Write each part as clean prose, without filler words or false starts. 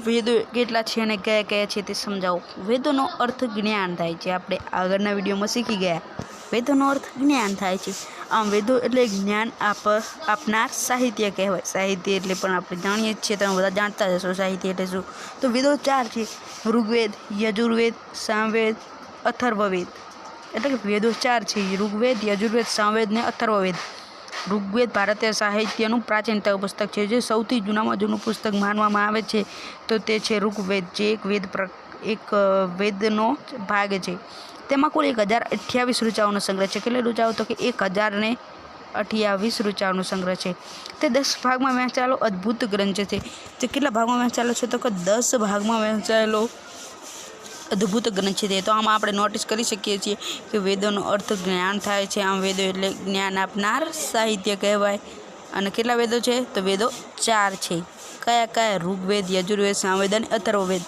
વેદો કેટલા છે અને કયા કયા છે તે સમજાવો। વેદોનો અર્થ જ્ઞાન થાય છે। આપણે આગળના વિડીયોમાં શીખી ગયા વેદોનો અર્થ જ્ઞાન થાય છે। આમ વેદો એટલે જ્ઞાન આપનાર સાહિત્ય કહેવાય। સાહિત્ય એટલે પણ આપણે જાણીએ જ છીએ, તમે બધા જાણતા જ હશો સાહિત્ય એટલે શું। તો વેદો 4 છે, ઋગ્વેદ, યજુર્વેદ, સામવેદ, અથર્વવેદ। એટલે કે વેદો 4 છે, ઋગ્વેદ, યજુર્વેદ, સામવેદ ને અથર્વવેદ। ઋગ્વેદ ભારતીય સાહિત્યનું પ્રાચીનતમ પુસ્તક છે, જે સૌથી જૂનામાં જૂનું પુસ્તક માનવામાં આવે છે તો તે છે ઋગ્વેદ, જે એક વેદનો ભાગ છે। તેમાં કુલ 1028 ઋચાઓનો સંગ્રહ છે। કેટલી ઋચાઓ? તો કે 1028 ઋચાઓનો સંગ્રહ છે। તે 10 ભાગમાં વહેંચાયેલો અદ્ભુત ગ્રંથ છે। તે કેટલા ભાગમાં વહેંચાયેલો છે? તો કે 10 ભાગમાં વહેંચાયેલો અદ્ભુત ગ્રંથ છે। તો આમાં આપણે નોટિસ કરી શકીએ છીએ કે વેદોનો અર્થ જ્ઞાન થાય છે। આમ વેદો એટલે જ્ઞાન આપનાર સાહિત્ય કહેવાય। અને કેટલા વેદો છે? તો વેદો 4 છે। કયા કયા? ઋગ્વેદ, યજુર્વેદ, સામવેદ અને અથર્વવેદ।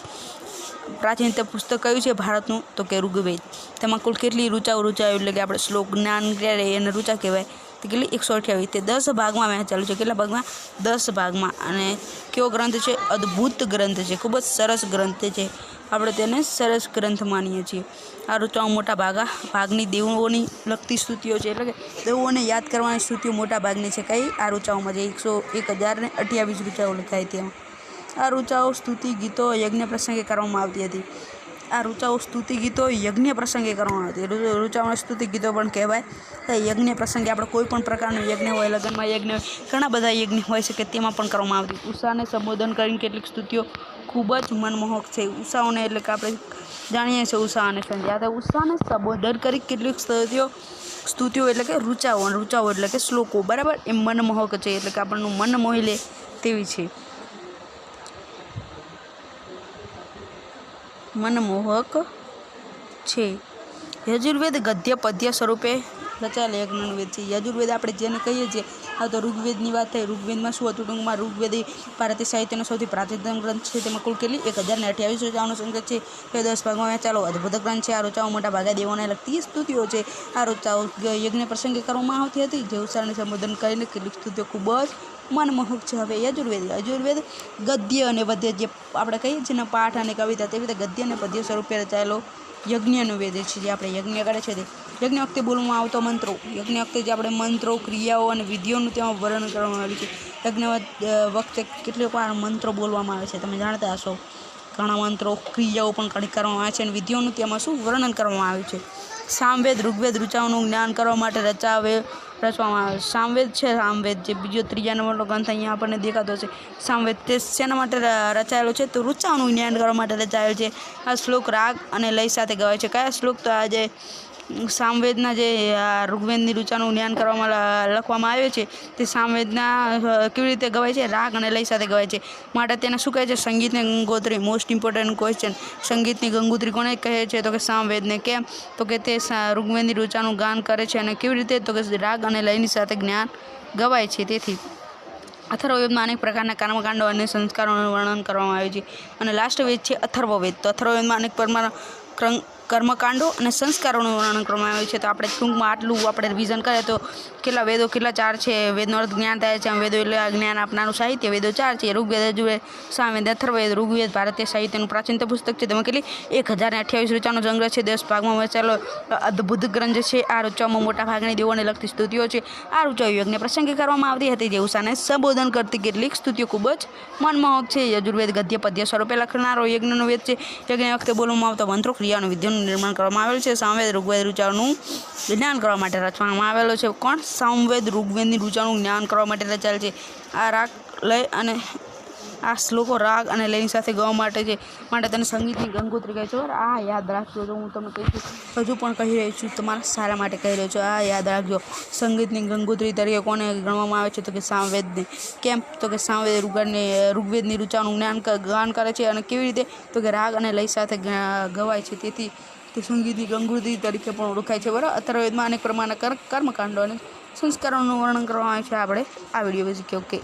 પ્રાચીનતમ પુસ્તક કયું છે ભારતનું? તો કે ઋગ્વેદ। તેમાં કુલ કેટલી ઋચાઓ એટલે કે આપણે શ્લોક જ્ઞાન કરે એને ઋચા કહેવાય। તો કેટલી? 128। તે 10 ભાગમાં વહેંચાયેલું છે। કેટલા ભાગમાં? 10 ભાગમાં। અને કયો ગ્રંથ છે? અદ્ભુત ગ્રંથ છે, ખૂબ જ સરસ ગ્રંથ છે। આપણે તેને સરસ ગ્રંથ માનીએ છીએ। આ ઋચાઓ મોટા ભાગની દેવોની લગતી સ્તુતિઓ છે, એટલે કે દેવોને યાદ કરવાની સ્તુતિઓ મોટા ભાગની છે। કઈ? આ ઋચાઓમાં જે 1028 ઋચાઓ લખાઈ તેમાં આ ઋચાઓ સ્તુતિ ગીતો યજ્ઞ પ્રસંગે કરવામાં આવતી હતી। આ ઋચાઓ સ્તુતિ ગીતો યજ્ઞ પ્રસંગે કરવામાં આવતી। ઋચાઓને સ્તુતિ ગીતો પણ કહેવાય। યજ્ઞ પ્રસંગે આપણે કોઈ પણ પ્રકારનો યજ્ઞ હોય, લગ્નમાં યજ્ઞ હોય, ઘણા બધા યજ્ઞ હોય છે કે તેમાં પણ કરવામાં આવતી। ઉષાને સંબોધન કરીને કેટલીક સ્તુતિઓ ખૂબ જ મનમોહક છે। ઉષાઓને એટલે કે આપણે જાણીએ છીએ ઉષા અને સંધ્યા, તો ઉષાને સંબોધન કરી કેટલીક સ્તુતિઓ એટલે કે ઋચાઓ એટલે કે શ્લોકો, બરાબર, એ મનમોહક છે, એટલે કે આપણનું મન મોહી લે તેવી છે, મનમોહક છે। યજુર્વેદ ગદ્ય પદ્ય સ્વરૂપે રચાયેલ યજ્ઞનો વેદ છે। યજુર્વેદ આપણે જેને કહીએ છીએ, આ તો ઋગ્વેદની વાત થઈ। ઋગ્વેદમાં શું હતું? ટૂંકમાં ઋગ્વેદ ભારતીય સાહિત્યનો સૌથી પ્રાચીનતમ ગ્રંથ છે। તેમાં કુલ કેટલી? 1028 ઋચાઓનો સંગ્રહ છે। તે 10 ભાગમાં વહેંચાયેલો અદ્ભુત ગ્રંથ છે। આ રુચાઓ મોટા ભાગે દેવોને લગતી સ્તુતિઓ છે। આ રુચાઓ યજ્ઞ પ્રસંગે કરવામાં આવતી હતી, જે ઉષાને સંબોધન કરીને કેટલીક સ્તુતિઓ ખૂબ જ મનમોહક છે। હવે યજુર્વેદ ગદ્ય અને પદ્ય, જે આપણે કહીએ છીએ ને પાઠ અને કવિતા, તેવી રીતે ગદ્ય અને પદ્ય સ્વરૂપે રચાયેલો યજ્ઞનો વેદ છે। જે આપણે યજ્ઞ કરે છે તે યજ્ઞ વખતે બોલવામાં આવતો મંત્રો, યજ્ઞ વખતે જે આપણે મંત્રો, ક્રિયાઓ અને વિધિઓનું તેમાં વર્ણન કરવામાં આવ્યું છે। યજ્ઞ વખતે કેટલીક વાર મંત્રો બોલવામાં આવે છે, તમે જાણતા હશો। ઘણા મંત્રો, ક્રિયાઓ પણ ઘણી કરવામાં આવે છે અને વિધિઓનું તેમાં શું વર્ણન કરવામાં આવ્યું છે। સામવેદ ઋગ્વેદ ઋચાઓનું જ્ઞાન કરવા માટે રચવામાં આવે છે। સામવેદ જે બીજો 3 નંબરનો ગ્રંથ અહીંયા આપણને દેખાતો છે। સામવેદ તે શેના માટે રચાયેલો છે? તો ઋચાઓનું જ્ઞાન કરવા માટે રચાયેલ છે। આ શ્લોક રાગ અને લય સાથે ગવાય છે। કયા શ્લોક? તો આ જે સામવેદના જે ઋગ્વેદની ઋચાનું જ્ઞાન કરવામાં લખવામાં આવે છે, તે સામવેદના કેવી રીતે ગવાય છે? રાગ અને લય સાથે ગવાય છે, માટે તેને શું કહે છે? સંગીતની ગંગોત્રી। મોસ્ટ ઇમ્પોર્ટન્ટ ક્વેશ્ચન, સંગીતની ગંગોત્રી કોને કહે છે? તો કે સામવેદને। કેમ? તો કે તે ઋગ્વેદની ઋચાનું ગાન કરે છે, અને કેવી રીતે? તો કે રાગ અને લયની સાથે જ્ઞાન ગવાય છે। તેથી અથર્વવેદમાં અનેક પ્રકારના કર્મકાંડો અને સંસ્કારોનું વર્ણન કરવામાં આવ્યું છે। અને લાસ્ટ વેદ છે અથર્વવેદ। તો અથર્વવેદમાં અનેક કર્મકાંડો અને સંસ્કારોનું વર્ણન કરવામાં આવ્યું છે। તો આપણે ટૂંકમાં આટલું આપણે રિવિઝન કરીએ તો કેટલા વેદો? કેટલા? 4 છે। વેદનો અર્થ જ્ઞાન થાય છે। આમ વેદો એટલે જ્ઞાન આપનારું સાહિત્ય। વેદો 4 છે, ઋગ્વેદ, યજુર્વેદ, સામવેદ, અથર્વવેદ। ઋગ્વેદ ભારતીય સાહિત્યનું પ્રાચીનતમ પુસ્તક છે। તેમાં કેટલી? 1028 ઋચાનો સંગ્રહ છે। 10 ભાગમાં વહેંચાયેલો અદ્ભુત ગ્રંથ છે। આ ઋચાઓમાં મોટા ભાગની દેવોને લગતી સ્તુતિઓ છે। આ ઋચાઓ યજ્ઞ પ્રસંગે કરવામાં આવતી હતી, જે ઉષાને સંબોધન કરતી કેટલીક સ્તુતિઓ ખૂબ જ મનમોહક છે। યજુર્વેદ ગદ્ય પદ્ય સ્વરૂપે લખનારો યજ્ઞનો વેદ છે। યજ્ઞ વખતે બોલવામાં આવતા મંત્રો, ક્રિયા અને વિધિઓનું નિર્માણ કરવામાં આવેલ છે। સામવેદ ઋગ્વેદ ઋચાઓનું જ્ઞાન કરવા માટે રચવામાં આવેલો છે। કોણ? સામવેદ ઋગ્વેદની ઋચાનું જ્ઞાન કરવા માટે રચાયેલ છે। આ રાગ લય અને આ શ્લોકો રાગ અને લયની સાથે ગાવા માટે છે, માટે તેને સંગીતની ગંગોત્રી કહે છે। આ યાદ રાખજો, જો હું તમને કહીશ, હજુ પણ કહી રહી છું, તમારા સારા માટે કહી રહ્યો છું। આ યાદ રાખજો, સંગીતની ગંગોત્રી તરીકે કોને ગણવામાં આવે છે? તો કે સામવેદને। કેમ? તો કે સામવેદ ઋગ્વેદની ઋચાનું ગાન કરે છે, અને કેવી રીતે? તો કે રાગ અને લય સાથે ગવાય છે, તેથી તે સંગીતની ગંગોત્રી તરીકે પણ ઓળખાય છે, બરાબર। અથર્વવેદમાં અનેક પ્રમાણના કર્મકાંડો અને સંસ્કારોનું વર્ણન કરવામાં આવે છે। આપણે આ વિડીયો શીખ્યો, ઓકે।